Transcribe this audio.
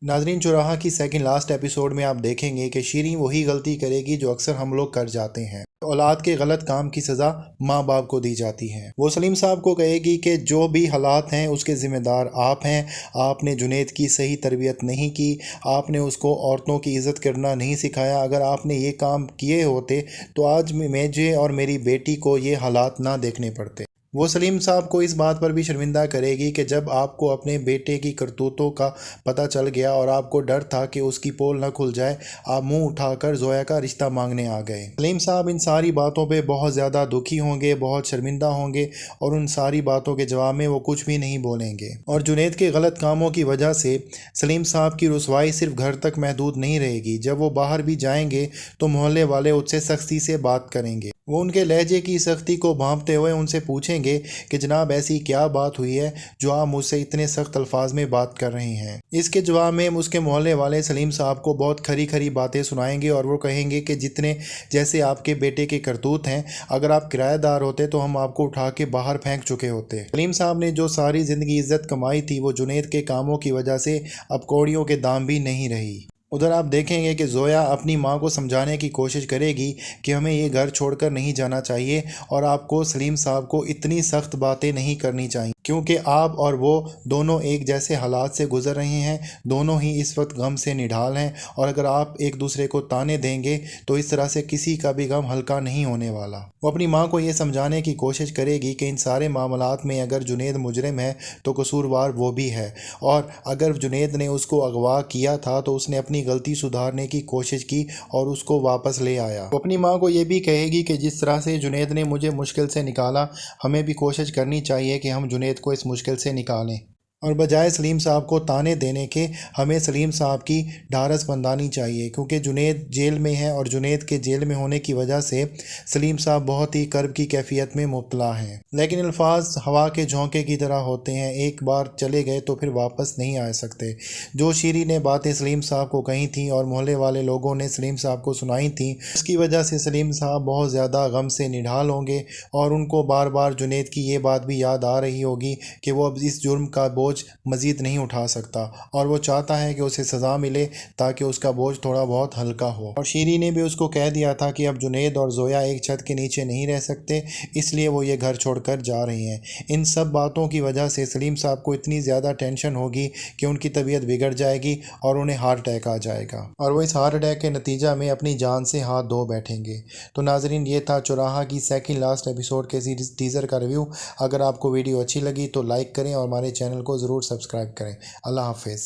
नाज़रीन, चौराहा की सेकंड लास्ट एपिसोड में आप देखेंगे कि शीरीं वही गलती करेगी जो अक्सर हम लोग कर जाते हैं। औलाद के गलत काम की सज़ा माँ बाप को दी जाती है। वो सलीम साहब को कहेगी कि जो भी हालात हैं उसके ज़िम्मेदार आप हैं। आपने जुनैद की सही तरबियत नहीं की, आपने उसको औरतों की इज़्ज़त करना नहीं सिखाया। अगर आपने ये काम किए होते तो आज मुझे और मेरी बेटी को ये हालात ना देखने पड़ते। वो सलीम साहब को इस बात पर भी शर्मिंदा करेगी कि जब आपको अपने बेटे की करतूतों का पता चल गया और आपको डर था कि उसकी पोल न खुल जाए, आप मुंह उठाकर जोया का रिश्ता मांगने आ गए। सलीम साहब इन सारी बातों पे बहुत ज़्यादा दुखी होंगे, बहुत शर्मिंदा होंगे और उन सारी बातों के जवाब में वो कुछ भी नहीं बोलेंगे। और जुनैद के गलत कामों की वजह से सलीम साहब की रुसवाई सिर्फ घर तक महदूद नहीं रहेगी। जब वो बाहर भी जाएंगे तो मोहल्ले वाले उससे सख्ती से बात करेंगे। वो उनके लहजे की सख्ती को भांपते हुए उनसे पूछेंगे कि जनाब ऐसी क्या बात हुई है जो आप मुझसे इतने सख्त अल्फाज में बात कर रहे हैं। इसके जवाब में उसके मोहल्ले वाले सलीम साहब को बहुत खरी खरी बातें सुनाएंगे और वो कहेंगे कि जितने जैसे आपके बेटे के करतूत हैं, अगर आप किराएदार होते तो हम आपको उठा के बाहर फेंक चुके होते। सलीम साहब ने जो सारी ज़िंदगी इज्जत कमाई थी वो जुनैद के कामों की वजह से अब कौड़ियों के दाम भी नहीं रही। उधर आप देखेंगे कि जोया अपनी मां को समझाने की कोशिश करेगी कि हमें ये घर छोड़कर नहीं जाना चाहिए और आपको सलीम साहब को इतनी सख्त बातें नहीं करनी चाहिए, क्योंकि आप और वो दोनों एक जैसे हालात से गुजर रहे हैं। दोनों ही इस वक्त गम से निढाल हैं और अगर आप एक दूसरे को ताने देंगे तो इस तरह से किसी का भी गम हल्का नहीं होने वाला। वो अपनी माँ को ये समझाने की कोशिश करेगी कि इन सारे मामलात में अगर जुनैद मुजरिम है तो कसूरवार वो भी है, और अगर जुनैद ने उसको अगवा किया था तो उसने अपनी गलती सुधारने की कोशिश की और उसको वापस ले आया। वो अपनी माँ को ये भी कहेगी कि जिस तरह से जुनैद ने मुझे मुश्किल से निकाला, हमें भी कोशिश करनी चाहिए कि हम जुनैद को इस मुश्किल से निकालें, और बजाय सलीम साहब को ताने देने के हमें सलीम साहब की ढारस बंधानी चाहिए, क्योंकि जुनैद जेल में है और जुनैद के जेल में होने की वजह से सलीम साहब बहुत ही कर्ब की कैफियत में मुब्तला हैं। लेकिन अल्फाज हवा के झोंके की तरह होते हैं, एक बार चले गए तो फिर वापस नहीं आ सकते। जो शीरी ने बातें सलीम साहब को कही थी और मोहल्ले वाले लोगों ने सलीम साहब को सुनाई थी, उसकी वजह से सलीम साहब बहुत ज़्यादा गम से निढाल होंगे और उनको बार बार जुनैद की ये बात भी याद आ रही होगी कि वो अब इस जुर्म का बोझ मज़ीद नहीं उठा सकता और वो चाहता है कि उसे सज़ा मिले ताकि उसका बोझ थोड़ा बहुत हल्का हो। और शीरी ने भी उसको कह दिया था कि अब जुनैद और जोया एक छत के नीचे नहीं रह सकते, इसलिए वो ये घर छोड़कर जा रहे हैं। इन सब बातों की वजह से सलीम साहब को इतनी ज़्यादा टेंशन होगी कि उनकी तबीयत बिगड़ जाएगी और उन्हें हार्ट अटैक आ जाएगा और वो इस हार्ट अटैक के नतीजा में अपनी जान से हाथ धो बैठेंगे। तो नाजरीन, ये था चौराहा की सेकंड लास्ट एपिसोड के टीज़र का रिव्यू। अगर आपको वीडियो अच्छी लगी तो लाइक करें और हमारे चैनल को ज़रूर सब्सक्राइब करें। अल्लाह हाफिज़।